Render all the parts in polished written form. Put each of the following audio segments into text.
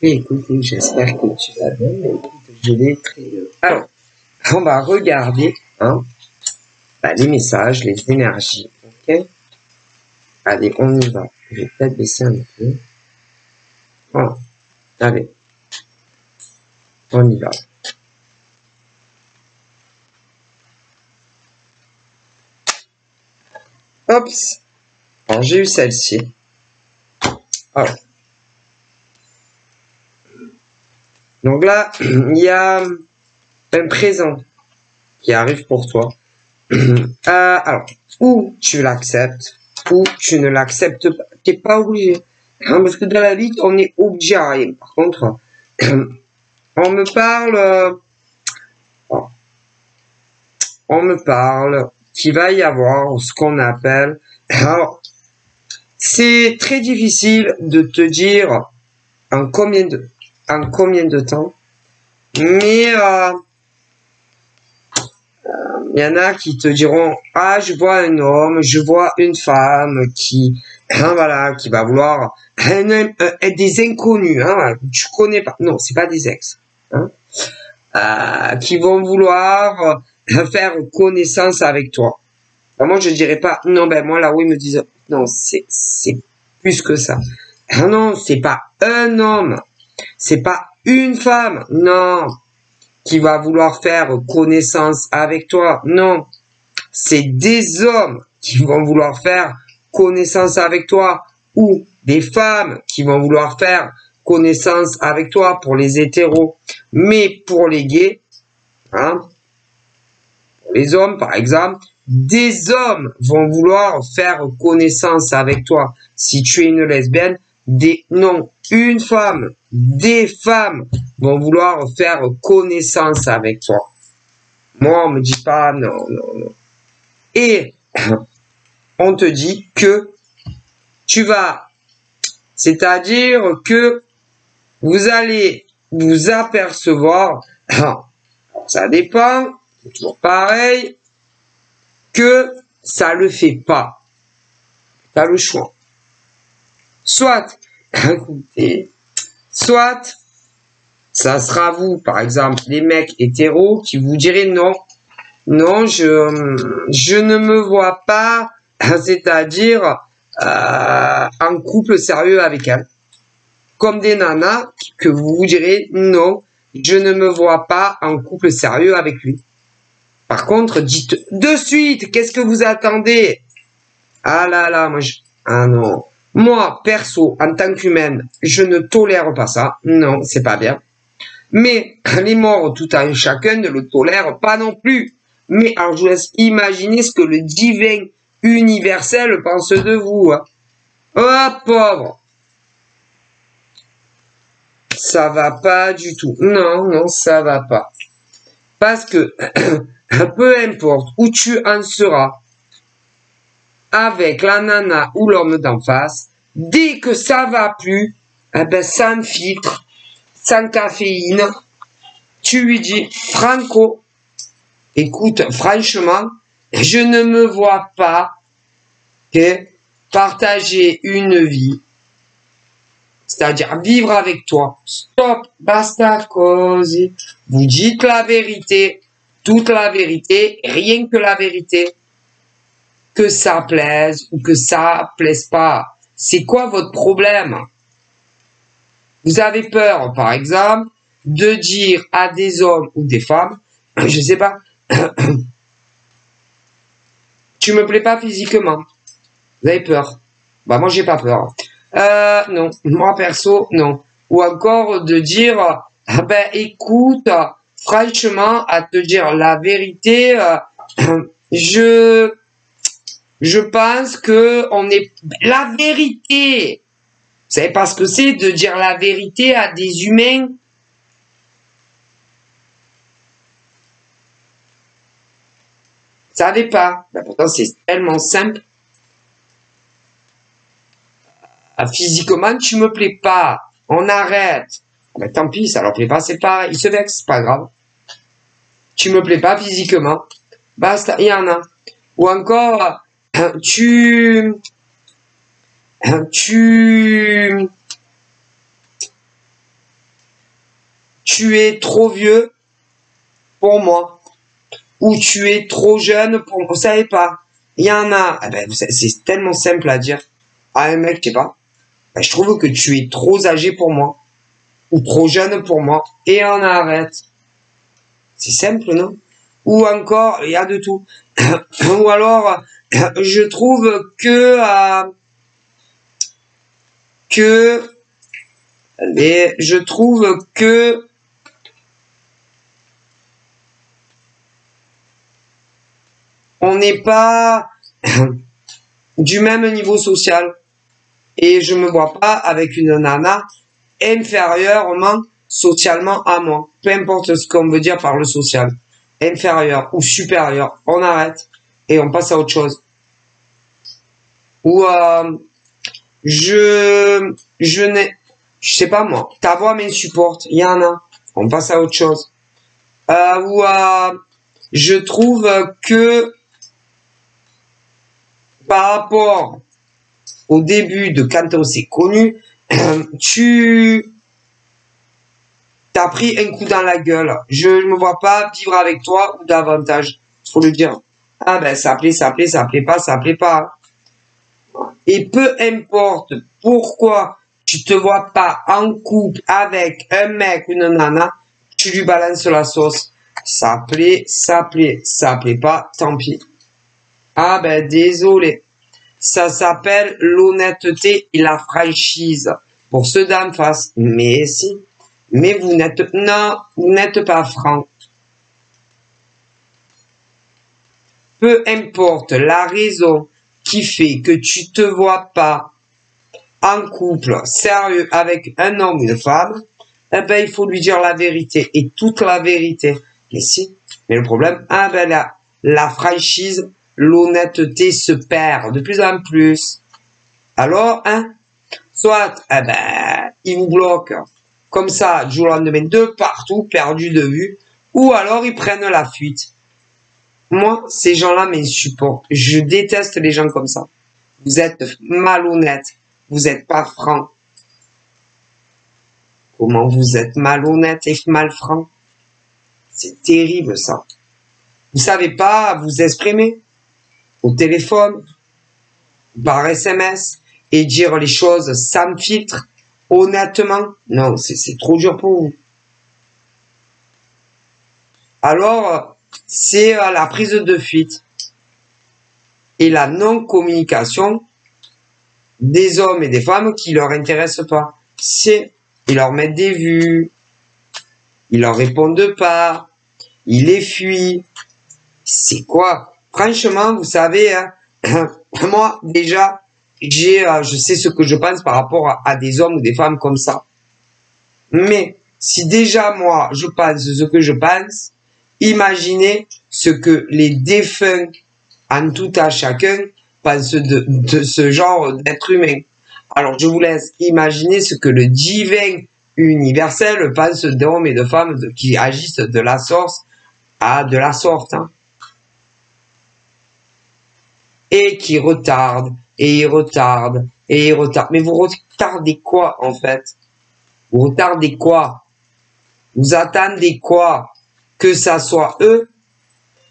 Et écoute, j'espère que tu vas bien, mais écoute, je vais très bien. Alors, on va regarder hein, les messages, les énergies, ok? Allez, on y va. Je vais peut-être baisser un peu. Voilà, allez, on y va. Oups, alors j'ai eu celle-ci. Alors. Donc là, il y a un présent qui arrive pour toi. Alors, ou tu l'acceptes, ou tu ne l'acceptes pas. Tu n'es pas obligé. Hein, parce que dans la vie, on est obligé à rien. Par contre, on me parle qu'il va y avoir ce qu'on appelle... Alors, c'est très difficile de te dire en combien de temps, mais il y en a qui te diront ah je vois un homme, je vois une femme qui voilà qui va vouloir des inconnus tu connais pas, non c'est pas des ex qui vont vouloir faire connaissance avec toi. Alors, moi je dirais pas non ben moi là où ils me disent non c'est plus que ça. Non c'est pas un homme, c'est pas une femme, non qui va vouloir faire connaissance avec toi. Non, c'est des hommes qui vont vouloir faire connaissance avec toi ou des femmes qui vont vouloir faire connaissance avec toi pour les hétéros. Mais pour les gays, pour les hommes par exemple, des hommes vont vouloir faire connaissance avec toi. Si tu es une lesbienne, une femme, des femmes vont vouloir faire connaissance avec toi. Moi, on me dit pas non. Et on te dit que tu vas, c'est-à-dire que vous allez vous apercevoir, ça dépend, c'est toujours pareil, que ça le fait pas. Tu as le choix. Soit, écoutez, soit, ça sera vous, par exemple, les mecs hétéros, qui vous direz non, je ne me vois pas, c'est-à-dire en couple sérieux avec elle. Comme des nanas que vous vous direz non, je ne me vois pas en couple sérieux avec lui. Par contre, dites de suite, qu'est-ce que vous attendez? Ah là là, ah non. Moi, perso, en tant qu'humaine, je ne tolère pas ça. Non, c'est pas bien. Mais les morts, tout un chacun ne le tolère pas non plus. Mais alors, je vous laisse imaginer ce que le divin universel pense de vous. Oh, pauvre. Ça va pas du tout. Non, ça va pas. Parce que, peu importe où tu en seras, avec la nana ou l'homme d'en face, dès que ça va plus, sans filtre, sans caféine, tu lui dis, Franco, écoute, franchement, je ne me vois pas partager une vie, c'est-à-dire vivre avec toi. Stop, basta così. Vous dites la vérité, toute la vérité, rien que la vérité. Que ça plaise ou que ça plaise pas. C'est quoi votre problème? Vous avez peur, par exemple, de dire à des hommes ou des femmes, je sais pas, tu me plais pas physiquement. Vous avez peur. Bah moi j'ai pas peur. Non, moi perso, non. Ou encore de dire, écoute, franchement, à te dire la vérité, je pense que on est la vérité. Vous savez pas ce que c'est de dire la vérité à des humains? Vous savez pas. Pourtant c'est tellement simple. Physiquement tu me plais pas. On arrête. Tant pis, ça leur plaît pas, c'est pareil. Ils se vexent, c'est pas grave. Tu me plais pas physiquement. Basta, il y en a. Ou encore, tu tu es trop vieux pour moi, ou tu es trop jeune pour moi. Vous savez pas. Il y en a, c'est tellement simple à dire à un mec, je sais pas. Je trouve que tu es trop âgé pour moi, ou trop jeune pour moi, et on arrête. C'est simple, non? Ou encore, il y a de tout. Ou alors, je trouve je trouve que on n'est pas du même niveau social, et je me vois pas avec une nana inférieurement socialement à moi. Peu importe ce qu'on veut dire par le social. Inférieur ou supérieur, on arrête et on passe à autre chose. Ou je sais pas moi, ta voix m'insupporte, il y en a, on passe à autre chose. Ou je trouve que par rapport au début de quand on s'est connu, tu t'as pris un coup dans la gueule. Je ne me vois pas vivre avec toi ou davantage. Faut le dire. Ah ben ça plaît pas. Et peu importe pourquoi tu te vois pas en couple avec un mec ou une nana, tu lui balances la sauce. Ça plaît pas, tant pis. Ah ben désolé. Ça s'appelle l'honnêteté et la franchise. Pour ceux d'en face. Mais si. Mais vous n'êtes pas franc. Peu importe la raison qui fait que tu te vois pas en couple sérieux avec un homme ou une femme, eh ben, il faut lui dire la vérité et toute la vérité. Mais si. Mais le problème, la franchise, l'honnêteté se perd de plus en plus. Alors, soit, il vous bloque comme ça, du jour au lendemain, de partout, perdu de vue, ou alors ils prennent la fuite. Moi, ces gens-là m'insupportent. Je déteste les gens comme ça. Vous êtes malhonnête. Vous n'êtes pas franc. Comment vous êtes malhonnête et mal franc? C'est terrible, ça. Vous savez pas vous exprimer au téléphone, par SMS, et dire les choses sans filtre, honnêtement. Non, c'est trop dur pour vous. Alors, c'est la prise de fuite et la non-communication des hommes et des femmes qui leur intéressent pas. Ils leur mettent des vues, ils leur répondent pas, ils les fuient. C'est quoi? Franchement, vous savez, moi, déjà, je sais ce que je pense par rapport à des hommes ou des femmes comme ça. Mais, si déjà, moi, je pense ce que je pense, imaginez ce que les défunts, en tout à chacun, pensent de ce genre d'être humain. Alors, je vous laisse imaginer ce que le divin universel pense d'hommes et de femmes qui agissent de la sorte à de la sorte. Et qui retardent, et ils retardent, et ils retardent. Mais vous retardez quoi, en fait? Vous retardez quoi? Vous attendez quoi? Que ça soit eux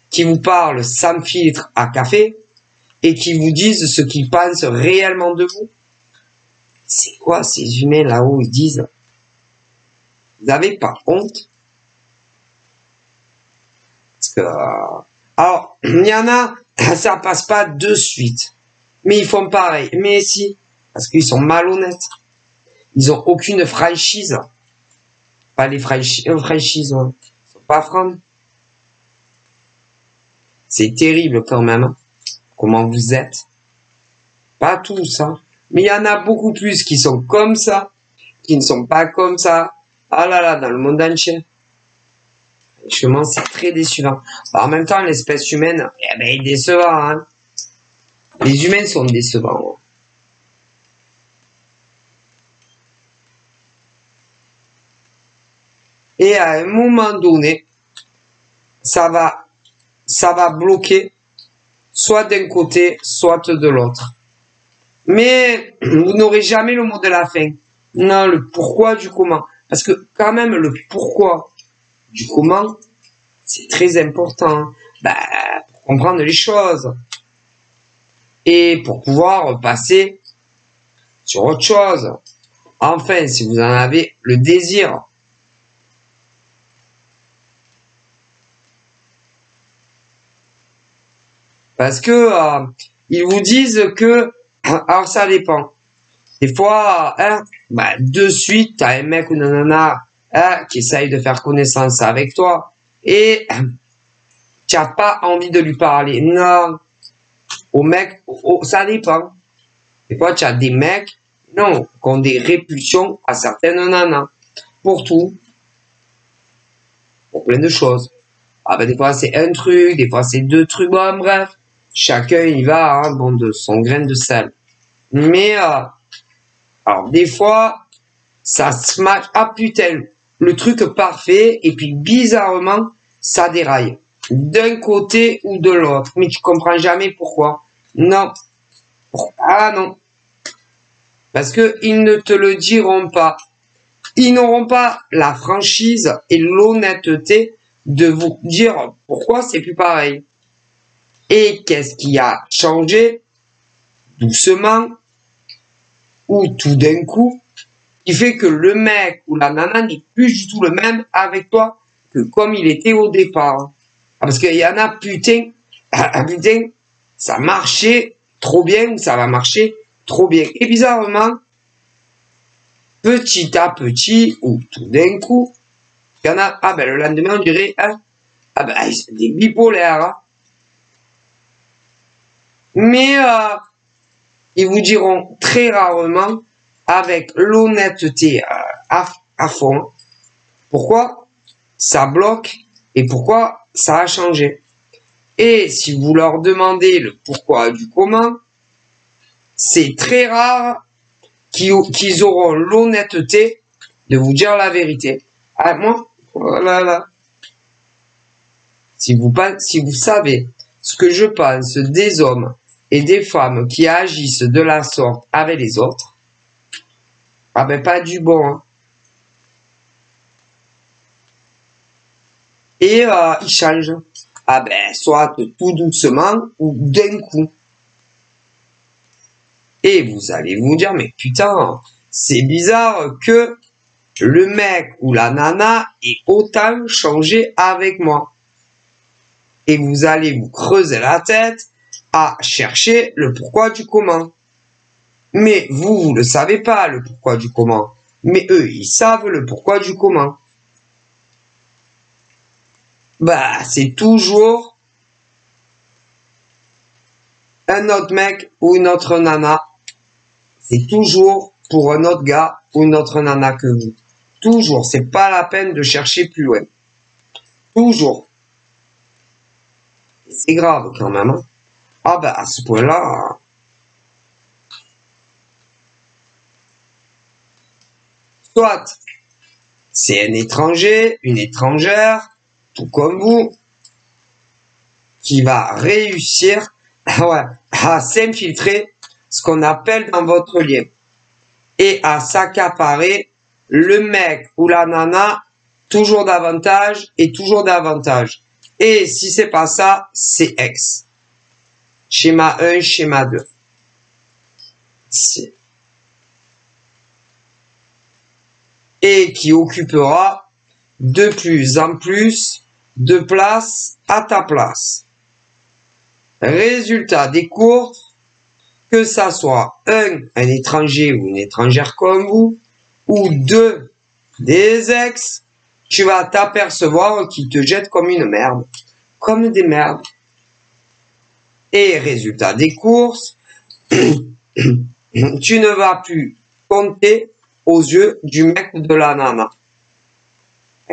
qui vous parlent sans filtre à café et qui vous disent ce qu'ils pensent réellement de vous? C'est quoi ces humains là-haut, ils disent? Vous n'avez pas honte? Parce que, alors, il y en a, ça passe pas de suite. Mais ils font pareil. Mais si, parce qu'ils sont malhonnêtes. Ils ont aucune franchise. Pas les franchises, ils sont pas francs. C'est terrible quand même. Comment vous êtes? Pas tous, mais il y en a beaucoup plus qui sont comme ça, qui ne sont pas comme ça. Ah là là, dans le monde entier. Franchement, c'est très décevant. En même temps, l'espèce humaine, est décevant. Les humains sont décevants. Et à un moment donné, ça va bloquer soit d'un côté, soit de l'autre. Mais vous n'aurez jamais le mot de la fin. Non, le pourquoi du comment. Parce que quand même, le pourquoi du comment, c'est très important. Bah, pour comprendre les choses. Et pour pouvoir passer sur autre chose. Enfin, si vous en avez le désir. Parce que ils vous disent que, alors ça dépend. Des fois, de suite, t'as un mec ou une nana qui essaye de faire connaissance avec toi et tu n'as pas envie de lui parler. Non, au mec, ça dépend. Des fois, tu as des mecs, non, qui ont des répulsions à certaines nanas. Pour tout. Pour plein de choses. Ah ben, des fois, c'est un truc, des fois, c'est deux trucs. Bon, bref, chacun y va, hein, bon, de son grain de sel. Mais, alors, des fois, ça se match. Ah putain, le truc parfait, et puis bizarrement, ça déraille. D'un côté ou de l'autre. Mais tu comprends jamais pourquoi. Non. Ah non. Parce que ils ne te le diront pas. Ils n'auront pas la franchise et l'honnêteté de vous dire pourquoi c'est plus pareil. Et qu'est-ce qui a changé doucement ou tout d'un coup qui fait que le mec ou la nana n'est plus du tout le même avec toi que comme il était au départ. Parce qu'il y en a, putain, putain, ça marchait trop bien ou ça va marcher trop bien. Et bizarrement, petit à petit ou tout d'un coup, il y en a, ah ben le lendemain on dirait, ah ben c'est des bipolaires. Hein. Mais ils vous diront très rarement avec l'honnêteté à fond. Pourquoi ça bloque et pourquoi ça a changé. Et si vous leur demandez le pourquoi du comment, c'est très rare qu'ils auront l'honnêteté de vous dire la vérité. Ah, moi, voilà, là. Si vous savez ce que je pense des hommes et des femmes qui agissent de la sorte avec les autres, ah ben pas du bon. Hein. Et ils changent. Ah ben, soit tout doucement ou d'un coup. Et vous allez vous dire, mais putain, c'est bizarre que le mec ou la nana ait autant changé avec moi. Et vous allez vous creuser la tête à chercher le pourquoi du comment. Mais vous le savez pas, le pourquoi du comment. Mais eux, ils savent le pourquoi du comment. Bah, c'est toujours un autre mec ou une autre nana. C'est toujours pour un autre gars ou une autre nana que vous. Toujours. C'est pas la peine de chercher plus loin. Toujours. C'est grave quand même. Hein. Ah bah à ce point-là. Soit c'est un étranger, une étrangère, tout comme vous, qui va réussir à s'infiltrer ce qu'on appelle dans votre lien et à s'accaparer le mec ou la nana toujours davantage et toujours davantage. Et si c'est pas ça, c'est ex. Schéma 1, schéma 2. Et qui occupera de plus en plus de place à ta place. Résultat des courses, que ça soit un étranger ou une étrangère comme vous, ou deux, des ex, tu vas t'apercevoir qu'ils te jettent comme une merde, comme des merdes. Et résultat des courses, tu ne vas plus compter aux yeux du mec ou de la nana.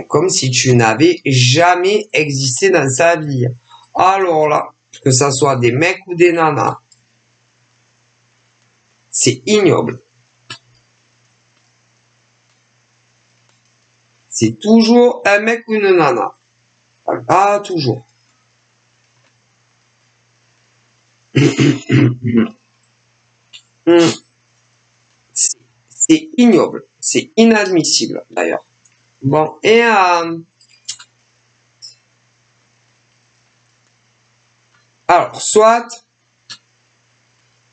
Comme si tu n'avais jamais existé dans sa vie. Alors là, que ça soit des mecs ou des nanas, c'est ignoble. C'est toujours un mec ou une nana. Ah, toujours. C'est ignoble, c'est inadmissible d'ailleurs. Bon, et alors, soit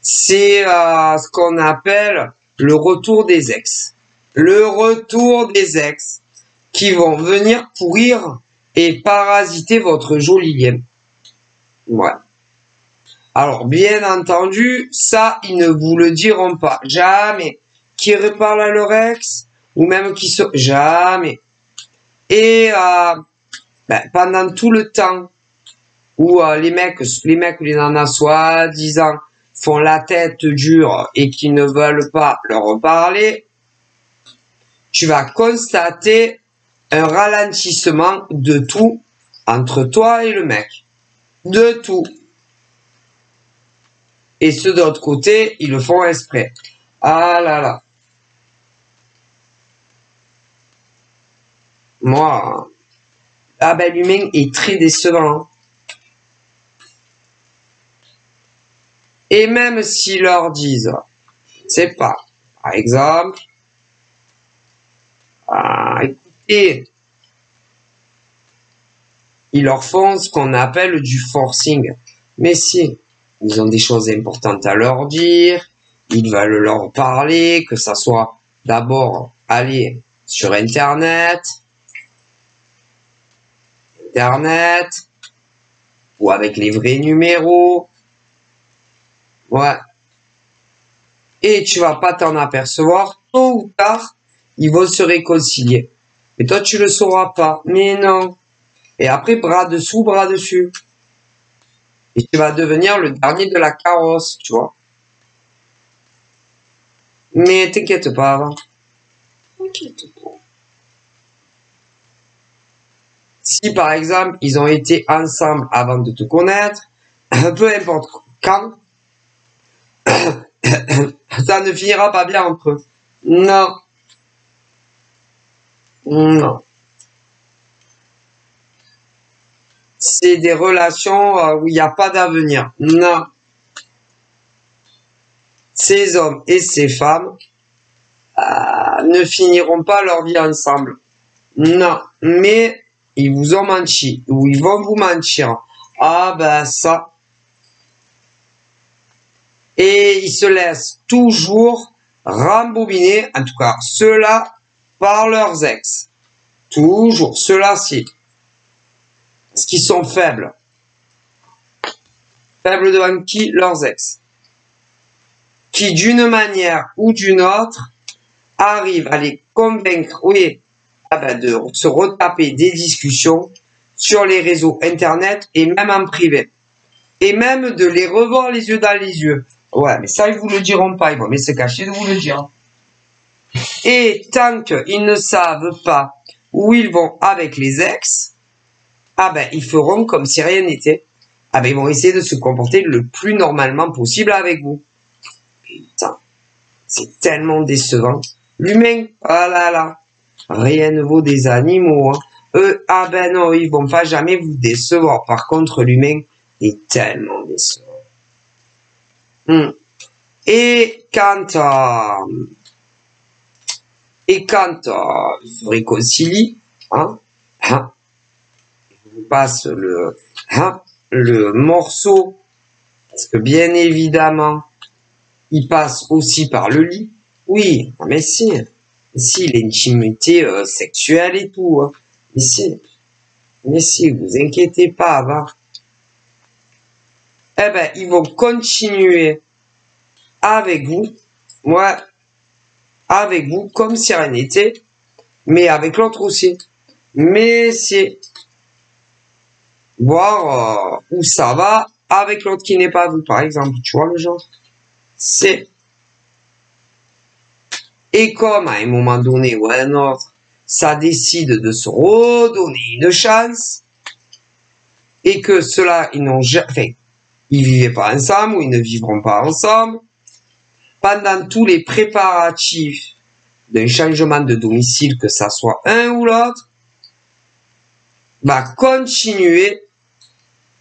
c'est ce qu'on appelle le retour des ex. Le retour des ex qui vont venir pourrir et parasiter votre joli lien. Ouais. Alors, bien entendu, ça, ils ne vous le diront pas. Jamais. Qui reparle à leur ex, ou même qui se... Jamais. Et pendant tout le temps où les mecs ou les nanas soi-disant font la tête dure et qui ne veulent pas leur parler, tu vas constater un ralentissement de tout entre toi et le mec. De tout. Et ceux de l'autre côté, ils le font exprès. Ah là là. Moi, l'humain est très décevant. Et même s'ils leur disent, je sais pas, par exemple, écoutez, ils leur font ce qu'on appelle du forcing. Mais si, ils ont des choses importantes à leur dire, ils veulent leur parler, que ça soit d'abord aller sur Internet, ou avec les vrais numéros. Ouais. Et tu vas pas t'en apercevoir, tôt ou tard, ils vont se réconcilier. Mais toi, tu le sauras pas. Mais non. Et après, bras dessous, bras dessus. Et tu vas devenir le dernier de la carrosse, tu vois. Mais t'inquiète pas, avant. T'inquiète pas. Si, par exemple, ils ont été ensemble avant de te connaître, peu importe quand, ça ne finira pas bien entre eux. Non. Non. C'est des relations où il n'y a pas d'avenir. Non. Ces hommes et ces femmes ne finiront pas leur vie ensemble. Non. Mais ils vous ont menti. Ou ils vont vous mentir. Ah ben ça. Et ils se laissent toujours rembobiner, en tout cas ceux-là, par leurs ex. Toujours, ceux-là-ci. Parce qu'ils sont faibles. Faibles devant qui? Leurs ex. Qui, d'une manière ou d'une autre, arrivent à les convaincre, oui, de se retaper des discussions sur les réseaux Internet et même en privé. Et même de les revoir les yeux dans les yeux. Ouais, mais ça, ils vous le diront pas. Ils vont mais se cacher de vous le dire. Et tant qu'ils ne savent pas où ils vont avec les ex, ils feront comme si rien n'était. Ils vont essayer de se comporter le plus normalement possible avec vous. Putain, c'est tellement décevant. L'humain, ah là là, rien ne vaut des animaux. Hein. Eux, non, ils vont pas jamais vous décevoir. Par contre, l'humain est tellement décevant. Et quand ils se réconcilient, je vous passe le morceau, parce que bien évidemment, il passe aussi par le lit. Oui, mais si, l'intimité sexuelle et tout. Hein. Mais si, vous inquiétez pas, va. Ils vont continuer avec vous, avec vous, comme si rien n'était, mais avec l'autre aussi. Mais c'est voir où ça va avec l'autre qui n'est pas vous, par exemple. Tu vois le genre? C'est. Et comme à un moment donné ou à un autre, ça décide de se redonner une chance, et que ceux-là, ils vivaient pas ensemble ou ils ne vivront pas ensemble, pendant tous les préparatifs d'un changement de domicile, que ça soit un ou l'autre, va continuer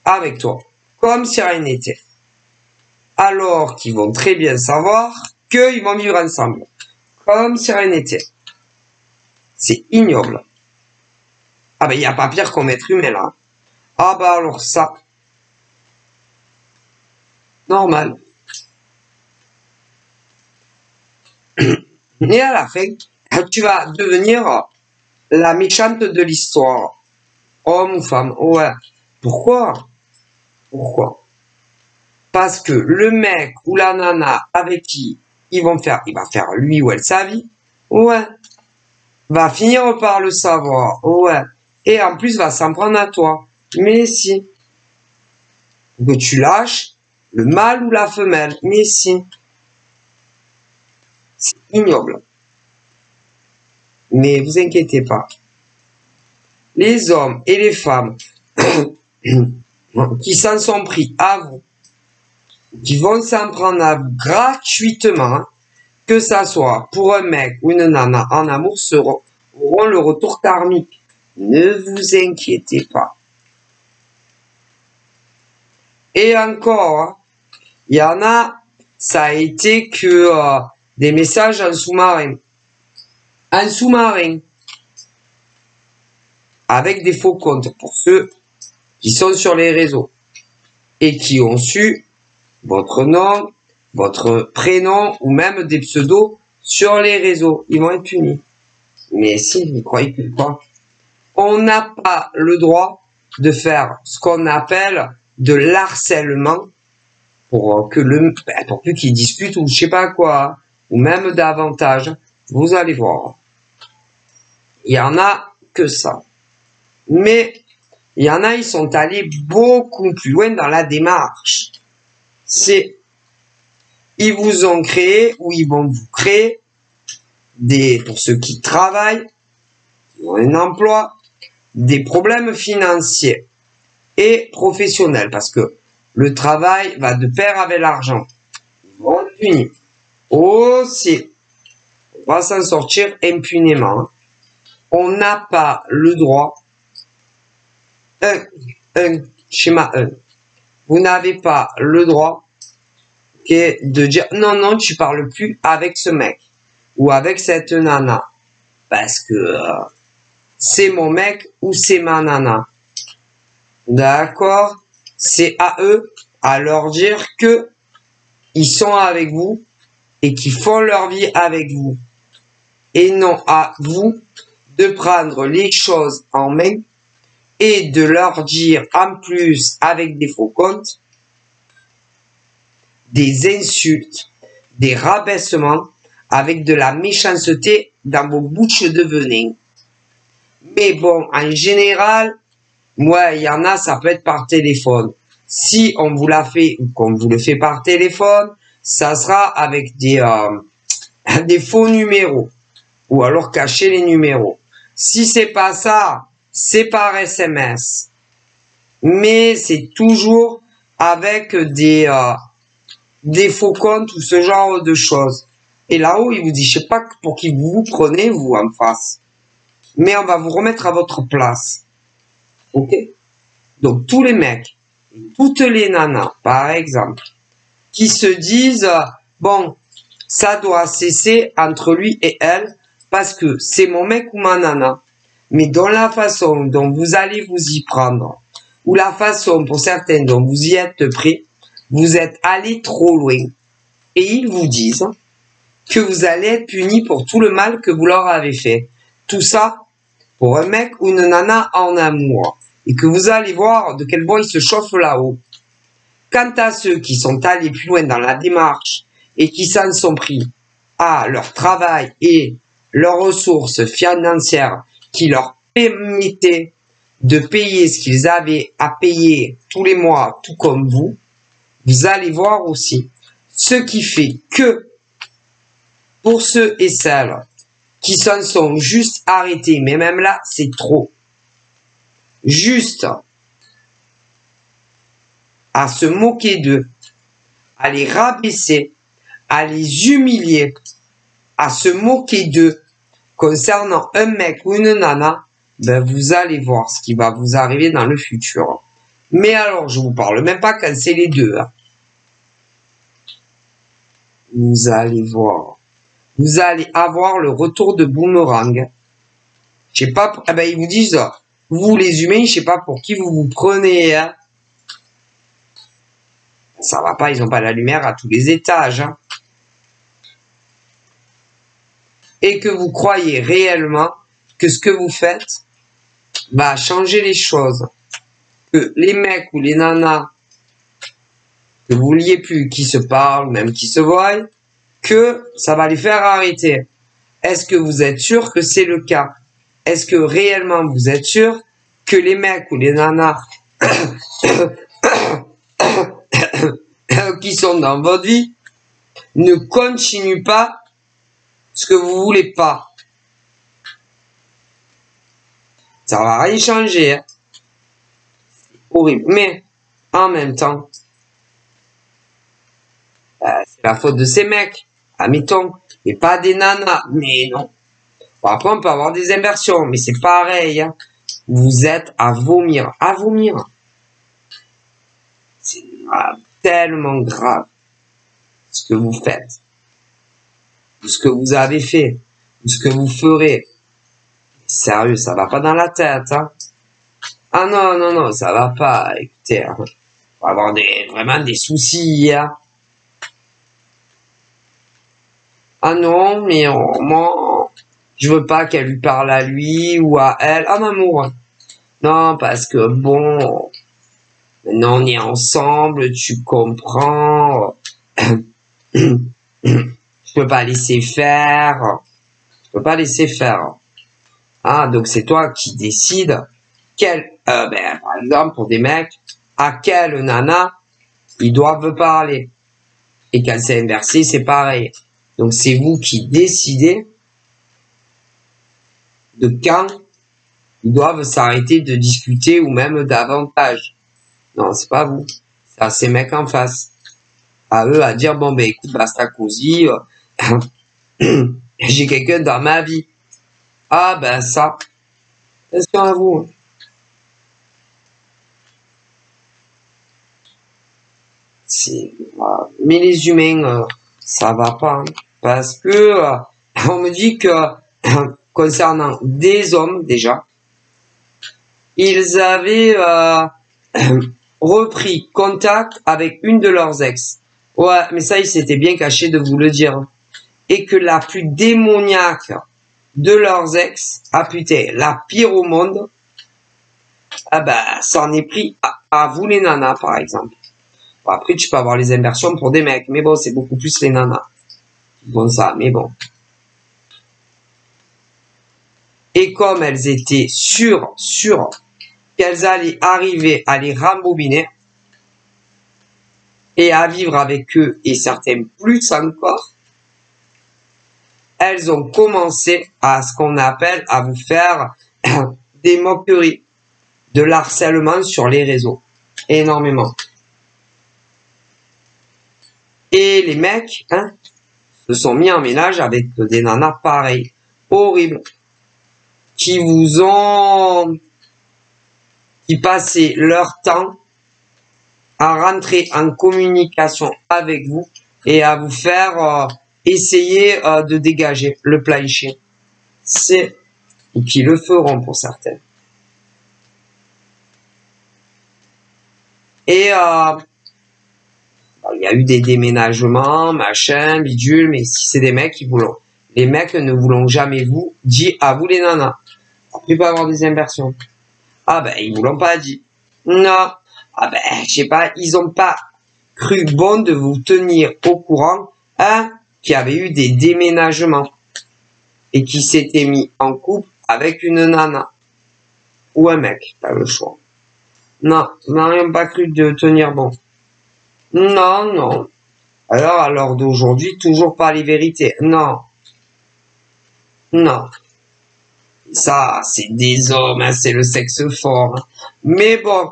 avec toi, comme si rien n'était. alors qu'ils vont très bien savoir qu'ils vont vivre ensemble, comme si rien n'était. C'est ignoble. Ah ben, il n'y a pas pire qu'un être humain, là. Ah bah alors ça, normal. Et à la fin, tu vas devenir la méchante de l'histoire. Homme ou femme, ouais. Pourquoi? Pourquoi? Parce que le mec ou la nana avec qui il va faire lui ou elle sa vie, ouais. Va finir par le savoir, ouais. Et en plus va s'en prendre à toi. Mais si. Que tu lâches le mâle ou la femelle, mais si. C'est ignoble. Mais vous inquiétez pas. Les hommes et les femmes qui s'en sont pris à vous, qui vont s'en prendre à vous gratuitement, que ça soit pour un mec ou une nana en amour, auront le retour karmique. Ne vous inquiétez pas. Et encore, il y en a, ça a été que des messages en sous-marin. En sous-marin. Avec des faux comptes pour ceux qui sont sur les réseaux et qui ont su votre nom, votre prénom ou même des pseudos sur les réseaux. Ils vont être punis. Mais si, vous croyez que quoi? On n'a pas le droit de faire ce qu'on appelle de l'harcèlement pour que pour plus qu'ils discutent ou je sais pas quoi, ou même davantage. Vous allez voir. Il y en a que ça. Mais il y en a, ils sont allés beaucoup plus loin dans la démarche. Ils vous ont créé ou ils vont vous créer pour ceux qui travaillent, qui ont un emploi, des problèmes financiers et professionnels parce que le travail va de pair avec l'argent. Ils vont être punis. Aussi, on va s'en sortir impunément. On n'a pas le droit. Schéma 1. Vous n'avez pas le droit de dire non, tu parles plus avec ce mec ou avec cette nana parce que c'est mon mec ou c'est ma nana. D'accord? C'est à eux à leur dire que ils sont avec vous et qu'ils font leur vie avec vous. Et non à vous de prendre les choses en main et de leur dire en plus avec des faux comptes, des insultes, des rabaissements, avec de la méchanceté dans vos bouches de venin. Mais bon, en général, moi, il y en a, ça peut être par téléphone. Si on vous l'a fait ou qu'on vous le fait par téléphone, ça sera avec des faux numéros ou alors cacher les numéros. Si c'est pas ça, c'est par SMS. Mais c'est toujours avec des faux comptes ou ce genre de choses. Et là-haut, il vous dit, je sais pas pour qui vous prenez, vous, en face. Mais on va vous remettre à votre place. Ok? Donc, tous les mecs, toutes les nanas, par exemple, qui se disent, bon, ça doit cesser entre lui et elle, parce que c'est mon mec ou ma nana. Mais dans la façon dont vous allez vous y prendre, ou la façon pour certains dont vous y êtes pris, vous êtes allé trop loin. Et ils vous disent que vous allez être puni pour tout le mal que vous leur avez fait. Tout ça pour un mec ou une nana en amour. Et que vous allez voir de quel bois ils se chauffent là-haut. Quant à ceux qui sont allés plus loin dans la démarche et qui s'en sont pris à leur travail et leurs ressources financières qui leur permettaient de payer ce qu'ils avaient à payer tous les mois, tout comme vous, vous allez voir aussi ce qui fait que pour ceux et celles qui s'en sont juste arrêtés, mais même là, c'est trop. Juste à se moquer d'eux, à les rabaisser, à les humilier, à se moquer d'eux concernant un mec ou une nana, ben vous allez voir ce qui va vous arriver dans le futur. Mais alors, je vous parle même pas quand c'est les deux. Hein. vous allez voir. Vous allez avoir le retour de boomerang. Je sais pas, eh ben, ils vous disent, vous les humains, je sais pas pour qui vous vous prenez, hein. Ça va pas, ils ont pas la lumière à tous les étages, hein. Et que vous croyez réellement que ce que vous faites va changer les choses. Que les mecs ou les nanas que vous vouliez plus, qui se parlent, même qui se voient, que ça va les faire arrêter. Est-ce que vous êtes sûr que c'est le cas? Est-ce que réellement vous êtes sûr que les mecs ou les nanas qui sont dans votre vie ne continuent pas ce que vous voulez pas? Ça va rien changer, hein. C'est horrible. Mais, en même temps, c'est la faute de ces mecs, admettons, et pas des nanas. Mais non. Bon, après, on peut avoir des inversions, mais c'est pareil, hein. Vous êtes à vomir. À vomir. C'est tellement grave ce que vous faites, ce que vous avez fait, ce que vous ferez. Sérieux, ça va pas dans la tête, hein. Ah non, non, non, ça va pas. Écoutez, hein. On va avoir vraiment des soucis, hein. Ah non, mais moi, je veux pas qu'elle lui parle à lui ou à elle. Ah, amour. Non, parce que bon, maintenant on est ensemble, tu comprends. Je peux pas laisser faire. Je peux pas laisser faire. Ah, donc c'est toi qui décides par exemple, pour des mecs, à quelle nana ils doivent parler. Et quand c'est inversé, c'est pareil. Donc c'est vous qui décidez de quand ils doivent s'arrêter de discuter ou même davantage. Non, c'est pas vous. C'est à ces mecs en face. À eux à dire, bon ben écoute, basta cosy, j'ai quelqu'un dans ma vie. Ah ben ça, attention à vous. Mais les humains, ça va pas, hein. Parce que on me dit que concernant des hommes déjà, ils avaient repris contact avec une de leurs ex. Ouais, mais ça, il s'était bien caché de vous le dire. Et que la plus démoniaque de leurs ex, ah putain, la pire au monde, ah ben, ça en est pris à vous les nanas, par exemple. Bon, après, tu peux avoir les inversions pour des mecs, mais bon, c'est beaucoup plus les nanas qui font ça, mais bon. Et comme elles étaient sûres qu'elles allaient arriver à les rembobiner et à vivre avec eux, et certaines plus encore, elles ont commencé à ce qu'on appelle à vous faire des moqueries, de l'harcèlement sur les réseaux. Énormément. Et les mecs, hein, se sont mis en ménage avec des nanas pareilles, horribles, qui passaient leur temps à rentrer en communication avec vous et à vous faire essayer de dégager le plancher. C'est qui le feront pour certains. Et il y a eu des déménagements, machin, bidule, mais si c'est des mecs qui voulont, les mecs ne voulont jamais vous dire à vous les nanas. Après, il peut y avoir des inversions. Ah ben, ils vous l'ont pas dit. Non. Ah ben, je sais pas, ils ont pas cru bon de vous tenir au courant, hein, qu'il y avait eu des déménagements et qui s'étaient mis en couple avec une nana ou un mec, t'as le choix. Non, ils n'ont pas cru de tenir bon. Non, non. Alors, à l'heure d'aujourd'hui, toujours pas les vérités. Non. Non. Ça, c'est des hommes, hein, c'est le sexe fort. Hein. Mais bon,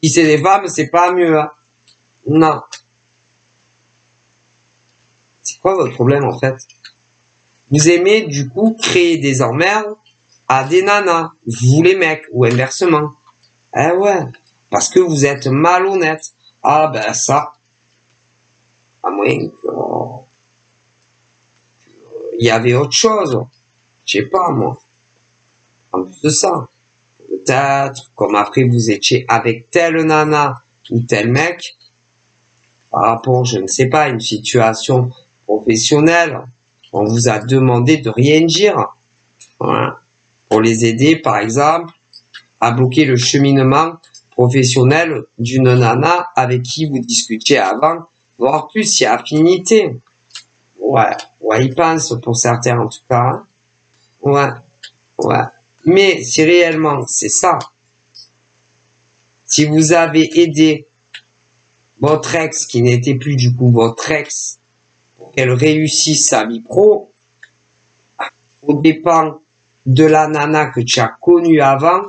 si c'est des femmes, c'est pas mieux. Hein. Non. C'est quoi votre problème, en fait? Vous aimez, du coup, créer des emmerdes à des nanas, vous les mecs, ou inversement. Eh ouais, parce que vous êtes malhonnête. Ah ben ça. À moins qu'il y avait autre chose. Je sais pas, moi. En plus de ça. Peut-être, comme après vous étiez avec telle nana ou tel mec, par rapport, je ne sais pas, à une situation professionnelle, on vous a demandé de rien dire. Voilà. Pour les aider, par exemple, à bloquer le cheminement professionnel d'une nana avec qui vous discutiez avant, voire plus si affinité. Ouais, ouais, ils pensent pour certains en tout cas. Ouais, ouais. Mais si réellement c'est ça, si vous avez aidé votre ex qui n'était plus du coup votre ex pour qu'elle réussisse sa vie pro, au dépend de la nana que tu as connue avant,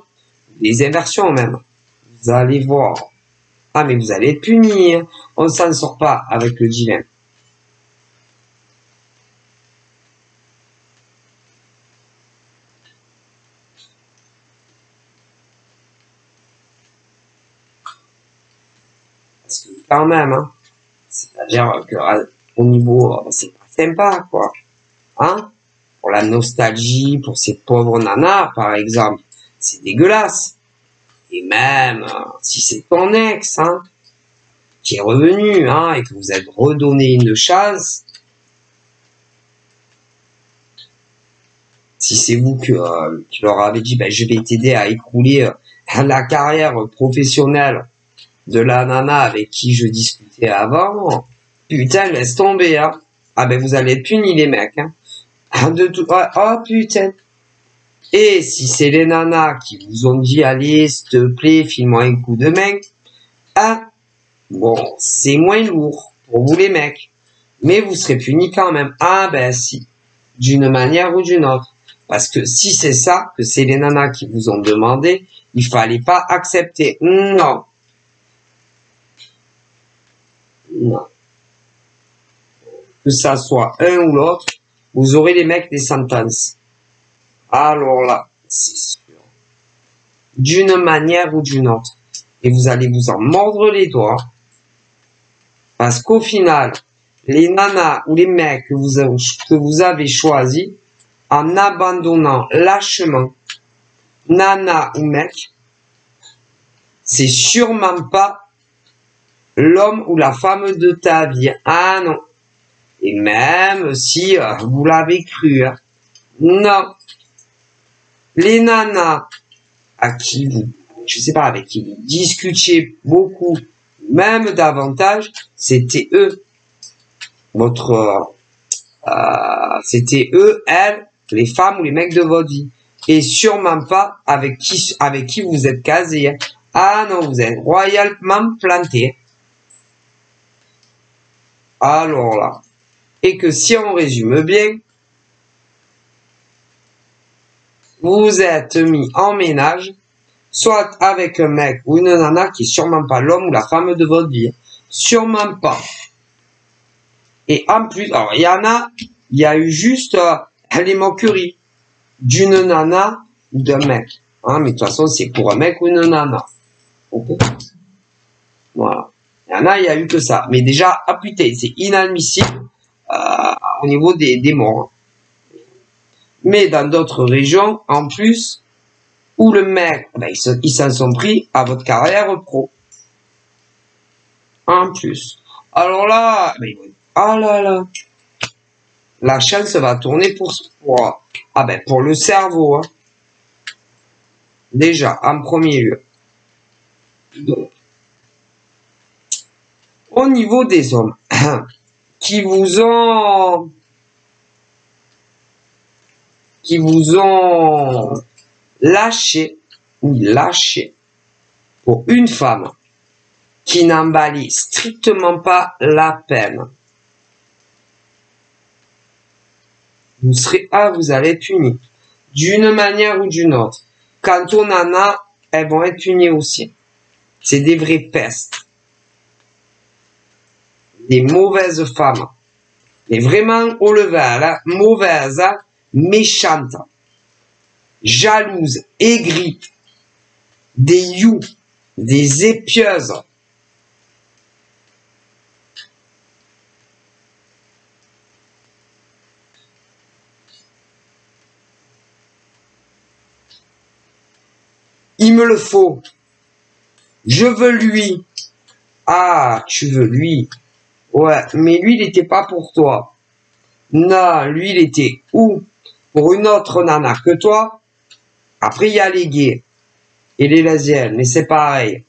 les inversions même. Vous allez voir. Ah mais vous allez être puni, hein. On ne s'en sort pas avec le dilemme. Parce que quand même, hein, c'est-à-dire que au niveau, c'est pas sympa, quoi. Hein? Pour la nostalgie, pour ces pauvres nanas, par exemple, c'est dégueulasse. Et même si c'est ton ex, hein, qui est revenu, hein, et que vous êtes redonné une chance, si c'est vous qui leur avez dit, ben, je vais t'aider à écrouler la carrière professionnelle de la nana avec qui je discutais avant, putain, laisse tomber, hein. Ah ben, vous allez être punis, les mecs, hein. De tout, oh, putain. Et si c'est les nanas qui vous ont dit, allez, s'il te plaît, file-moi un coup de main, ah, bon, c'est moins lourd pour vous les mecs. Mais vous serez punis quand même. Ah ben si, d'une manière ou d'une autre. Parce que si c'est ça, que c'est les nanas qui vous ont demandé, il fallait pas accepter. Non. Non. Que ça soit un ou l'autre, vous aurez les mecs des sentences. Alors là, c'est sûr. D'une manière ou d'une autre. Et vous allez vous en mordre les doigts. Parce qu'au final, les nanas ou les mecs que vous avez choisis, en abandonnant lâchement, nana ou mec, c'est sûrement pas l'homme ou la femme de ta vie. Ah non. Et même si vous l'avez cru, hein. Non. Les nanas à qui vous, je sais pas, avec qui vous discutiez beaucoup, même davantage, c'était eux. C'était eux, elles, les femmes ou les mecs de votre vie. Et sûrement pas avec qui vous êtes casé. Hein. Ah non, vous êtes royalement planté. Alors là. Et que si on résume bien, vous êtes mis en ménage, soit avec un mec ou une nana qui est sûrement pas l'homme ou la femme de votre vie. Sûrement pas. Et en plus, alors il y a eu juste les moqueries d'une nana ou d'un mec. Hein, mais de toute façon, c'est pour un mec ou une nana. Okay. Voilà. Il y a eu que ça. Mais déjà, ah putain, c'est inadmissible au niveau des morts. Mais dans d'autres régions, en plus, où le mec, ben, ils s'en sont pris à votre carrière pro. En plus. Alors là, ben, ah là là. La chance va tourner pour le cerveau. Hein. Déjà, en premier lieu. Donc, au niveau des hommes qui vous ont lâché pour une femme qui n'en valait strictement pas la peine. Vous allez être puni. D'une manière ou d'une autre. Quant aux nanas, elles vont être punies aussi. C'est des vraies pestes. Des mauvaises femmes. Mais vraiment au level, hein, mauvaises, hein, méchantes, jalouses, aigries, des you, des épieuses. Il me le faut. Je veux lui. Ah, tu veux lui. Ouais, mais lui, il n'était pas pour toi. Non, lui, il était où? Pour une autre nana que toi. Après, il y a les gays et les lesbiennes, mais c'est pareil.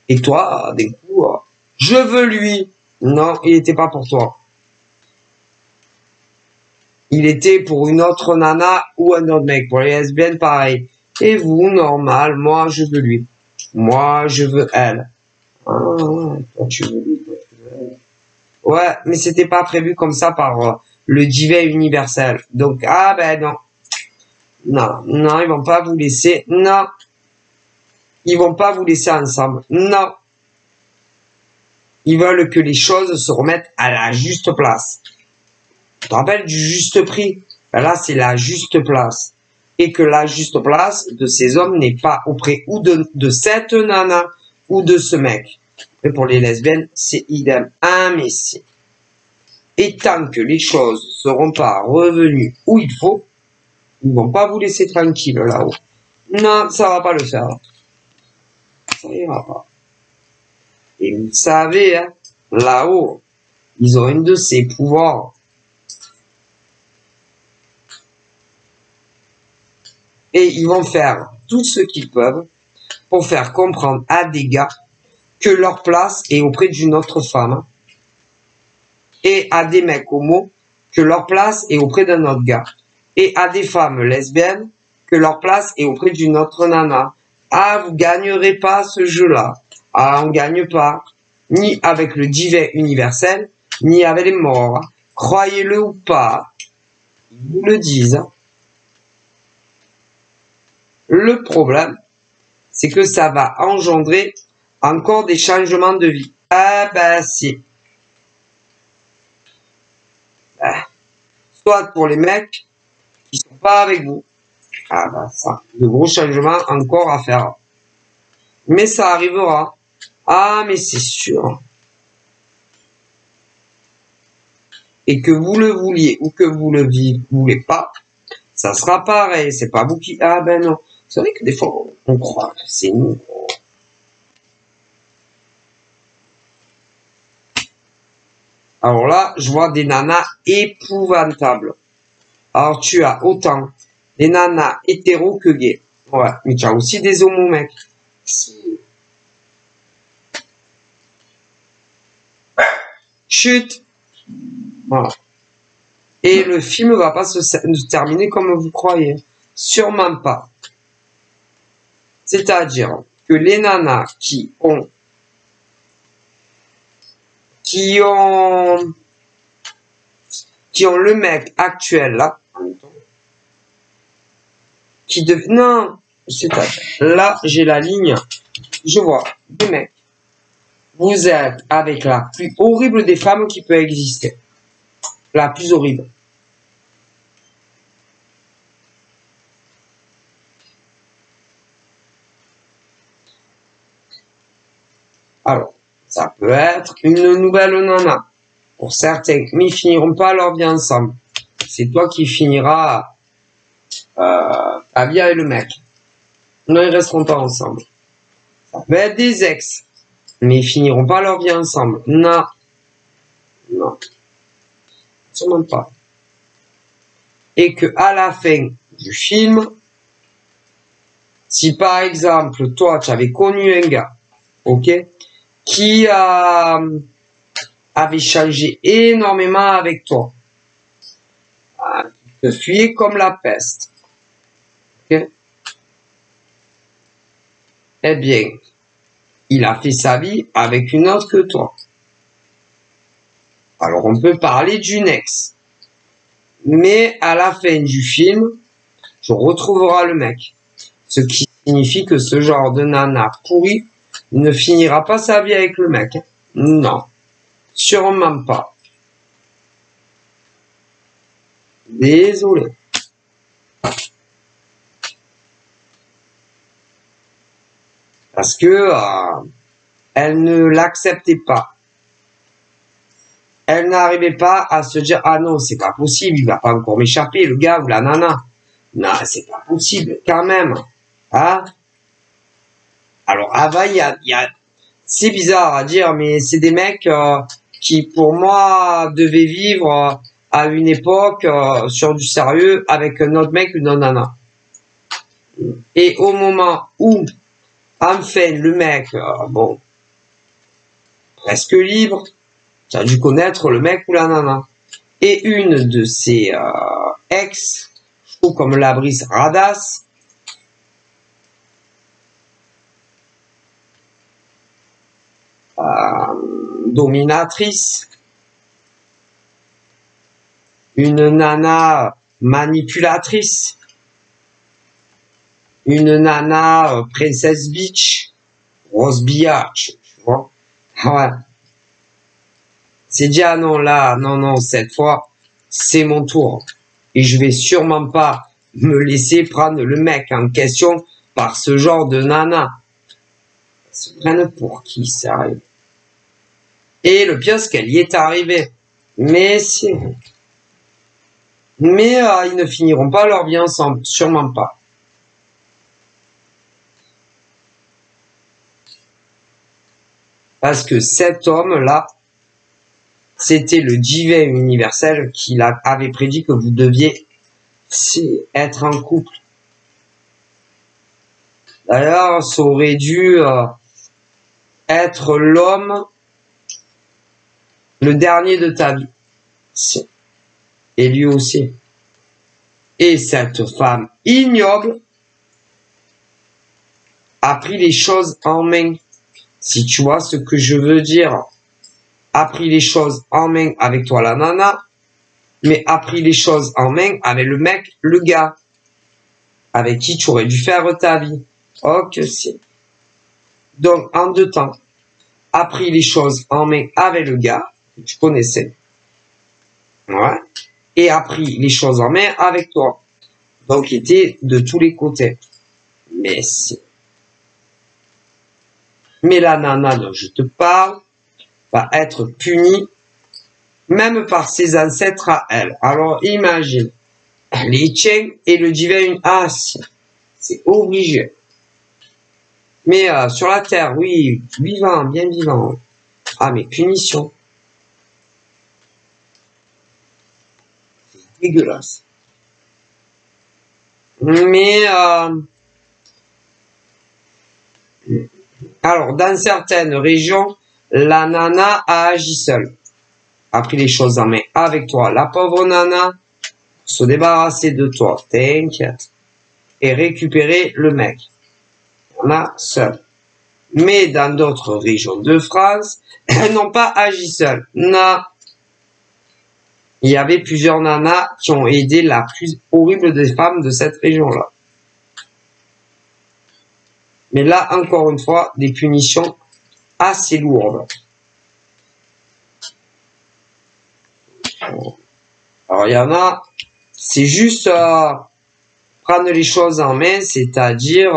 Et toi, d'un coup, je veux lui. Non, il n'était pas pour toi. Il était pour une autre nana ou un autre mec. Pour les lesbiennes, pareil. Et vous, normal, moi, je veux lui. Moi, je veux elle. Ah, toi, tu veux lui, toi, tu veux elle. Ouais, mais c'était pas prévu comme ça par le divin universel. Donc, ah ben non. Non, non, ils vont pas vous laisser. Non. Ils vont pas vous laisser ensemble. Non. Ils veulent que les choses se remettent à la juste place. Tu te rappelles du juste prix? Ben là, c'est la juste place. Et que la juste place de ces hommes n'est pas auprès ou de cette nana ou de ce mec. Et pour les lesbiennes, c'est idem. Ah, mais si. Et tant que les choses seront pas revenues où il faut, ils vont pas vous laisser tranquille là-haut. Non, ça va pas le faire. Ça ira pas. Et vous savez, hein, là-haut, ils ont une de ces pouvoirs. Et ils vont faire tout ce qu'ils peuvent pour faire comprendre à des gars que leur place est auprès d'une autre femme. Et à des mecs homo que leur place est auprès d'un autre gars. Et à des femmes lesbiennes que leur place est auprès d'une autre nana. Ah, vous gagnerez pas ce jeu-là. Ah, on gagne pas. Ni avec le divin universel, ni avec les morts. Croyez-le ou pas. Ils vous le disent. Le problème, c'est que ça va engendrer encore des changements de vie. Ah ben si. Soit pour les mecs qui sont pas avec vous. Ah ben ça, de gros changements encore à faire. Mais ça arrivera. Ah mais c'est sûr. Et que vous le vouliez ou que vous le voulez pas, ça sera pareil. C'est pas vous qui... Ah ben non. C'est vrai que des fois, on croit que c'est nous. Alors là, je vois des nanas épouvantables. Alors tu as autant des nanas hétéros que gays. Ouais, mais tu as aussi des homos mecs. Chut. Voilà. Et le film va pas se terminer comme vous croyez. Sûrement pas. C'est-à-dire que les nanas qui ont le mec actuel là, non, c'est-à-dire, là j'ai la ligne, je vois des mecs. Vous êtes avec la plus horrible des femmes qui peut exister. La plus horrible. Alors, ça peut être une nouvelle nana. Pour certains, mais ils finiront pas leur vie ensemble. C'est toi qui finiras ta vie avec le mec. Non, ils resteront pas ensemble. Ça peut être des ex, mais ils finiront pas leur vie ensemble. Non. Non. Sûrement pas. Et que à la fin du film, si par exemple, toi, tu avais connu un gars, ok, qui avait changé énormément avec toi, te fuyait comme la peste, ok, eh bien, il a fait sa vie avec une autre que toi. Alors, on peut parler d'une ex. Mais à la fin du film, tu retrouveras le mec. Ce qui signifie que ce genre de nana pourri ne finira pas sa vie avec le mec. Non. Sûrement pas. Désolé. Parce que elle ne l'acceptait pas. Elle n'arrivait pas à se dire, ah non, c'est pas possible, il va pas encore m'échapper, le gars ou la nana. Non, c'est pas possible, quand même. Hein? Alors avant, c'est bizarre à dire, mais c'est des mecs qui, pour moi, devaient vivre à une époque sur du sérieux avec un autre mec, une nana. Et au moment où, enfin, le mec, bon, presque libre, tu as dû connaître le mec ou la nana. Et une de ses ex, je trouve comme la Brice Radas, dominatrice, une nana manipulatrice, une nana Princess Beach, Rose Biatch, tu vois. Ouais. C'est dit, ah non, là, non, cette fois, c'est mon tour. Et je vais sûrement pas me laisser prendre le mec en question par ce genre de nana. Ils se prennent pour qui, sérieux? Et le pire, c'est qu'elle y est arrivée. Mais c'est... Mais ils ne finiront pas leur vie ensemble, sûrement pas. Parce que cet homme-là, c'était le divin universel qui avait prédit que vous deviez être en couple. D'ailleurs, ça aurait dû être l'homme le dernier de ta vie. Et lui aussi. Et cette femme ignoble a pris les choses en main. Si tu vois ce que je veux dire, a pris les choses en main avec toi la nana, mais a pris les choses en main avec le mec, le gars, avec qui tu aurais dû faire ta vie. Oh que c'est. Donc en 2 temps, a pris les choses en main avec le gars, que tu connaissais, ouais, et a pris les choses en main avec toi. Donc il était de tous les côtés. Mais c'est... Mais la nana dont je te parle va être punie même par ses ancêtres à elle. Alors imagine, les Cheng et le divin, c'est obligé. Mais sur la terre, oui, vivant, bien vivant. Ah mais punition. C'est dégueulasse. Mais alors, dans certaines régions, la nana a agi seule. A pris les choses en main avec toi. La pauvre nana, pour se débarrasser de toi, t'inquiète. Et récupérer le mec. On a seul. Mais dans d'autres régions de France, elles n'ont pas agi seules. Non. Il y avait plusieurs nanas qui ont aidé la plus horrible des femmes de cette région-là. Mais là, encore une fois, des punitions assez lourdes. Alors, il y en a, c'est juste prendre les choses en main, c'est-à-dire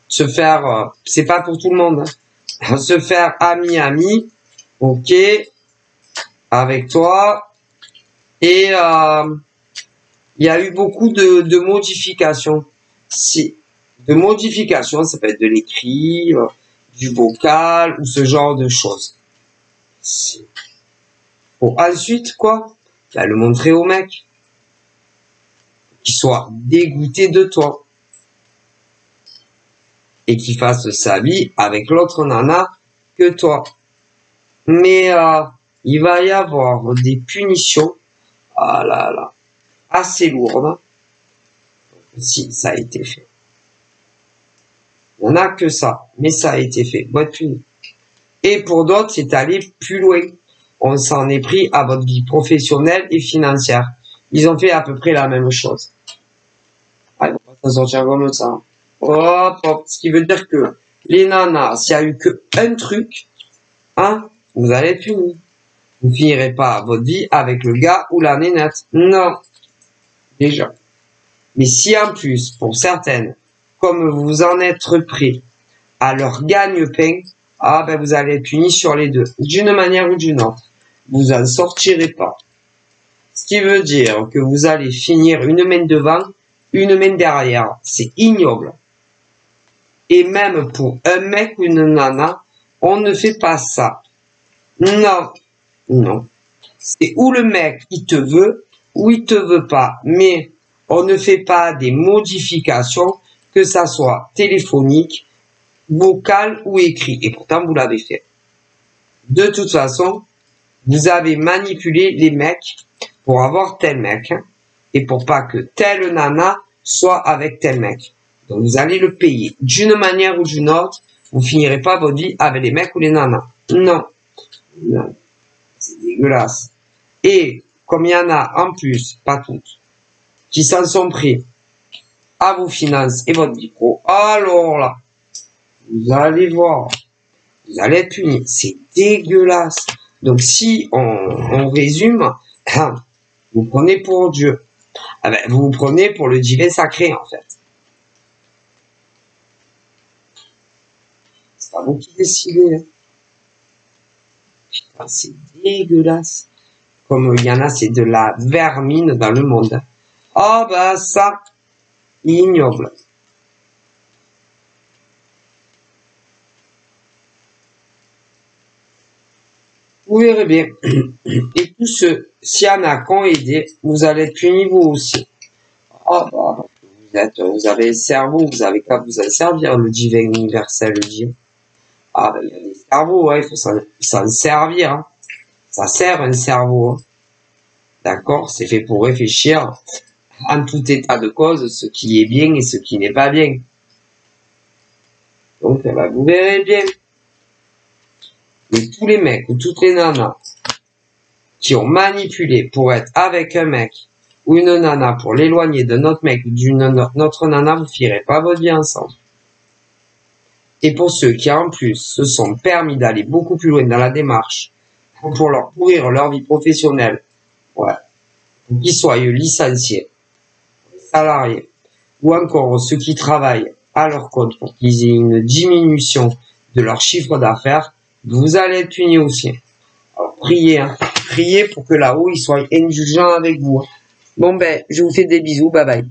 se faire, c'est pas pour tout le monde, hein, se faire ami, ok, avec toi, et il y a eu beaucoup de modifications. De modifications, ça peut être de l'écrit, du vocal, ou ce genre de choses. Bon, ensuite, quoi, tu vas le montrer au mec, qu'il soit dégoûté de toi, et qu'il fasse sa vie avec l'autre nana que toi. Mais il va y avoir des punitions, ah là là, assez lourdes, si ça a été fait. On n'a que ça, mais ça a été fait, va être puni. Et pour d'autres, c'est aller plus loin. On s'en est pris à votre vie professionnelle et financière. Ils ont fait à peu près la même chose. Ah, ils vont pas s'en sortir comme ça. Hop, hop. Ce qui veut dire que les nanas, s'il y a eu que un truc, hein, vous allez être punis. Vous finirez pas votre vie avec le gars ou la nénette. Non. Déjà. Mais si en plus, pour certaines, comme vous en êtes pris à leur gagne-pain, ah ben vous allez être punis sur les deux, d'une manière ou d'une autre. vous en sortirez pas. Ce qui veut dire que vous allez finir une main devant, une main derrière. C'est ignoble. Et même pour un mec ou une nana, on ne fait pas ça. Non, non. C'est où le mec, il te veut, ou il te veut pas. Mais on ne fait pas des modifications, que ça soit téléphonique, vocal ou écrit. Et pourtant, vous l'avez fait. De toute façon, vous avez manipulé les mecs pour avoir tel mec. Hein, et pour pas que telle nana soit avec tel mec. Donc, vous allez le payer. D'une manière ou d'une autre, vous finirez pas votre vie avec les mecs ou les nanas. Non. Non. C'est dégueulasse. Et comme il y en a en plus, pas toutes, qui s'en sont pris à vos finances et votre vie pro, alors là, vous allez voir, vous allez être punis. C'est dégueulasse. Donc si on résume, vous prenez pour Dieu. Ah ben, vous prenez pour le divin sacré en fait. C'est pas vous qui décidez. Hein. Putain, c'est dégueulasse. Comme il y en a, c'est de la vermine dans le monde. Ah bah ça, ignoble. Vous verrez bien. Et tous ceux, s'il y en a qui ont aidé, vous allez être punis vous aussi. Ah bah, vous avez le cerveau, vous avez qu'à vous en servir, le divin universel dit. Ah bah, il y a des cerveaux, ouais, il faut s'en servir. Hein. Ça sert un cerveau. Hein. D'accord? C'est fait pour réfléchir en tout état de cause, ce qui est bien et ce qui n'est pas bien. Donc, bah, vous verrez bien. Et tous les mecs ou toutes les nanas qui ont manipulé pour être avec un mec ou une nana pour l'éloigner de notre mec ou d'une autre nana, vous ne firez pas votre vie ensemble. Et pour ceux qui en plus se sont permis d'aller beaucoup plus loin dans la démarche pour leur pourrir leur vie professionnelle, ouais, pour qu'ils soient licenciés, salariés, ou encore ceux qui travaillent à leur compte pour qu'ils aient une diminution de leur chiffre d'affaires, vous allez être punis aussi. Alors priez, hein, priez pour que là-haut ils soient indulgents avec vous. Bon ben, je vous fais des bisous, bye bye.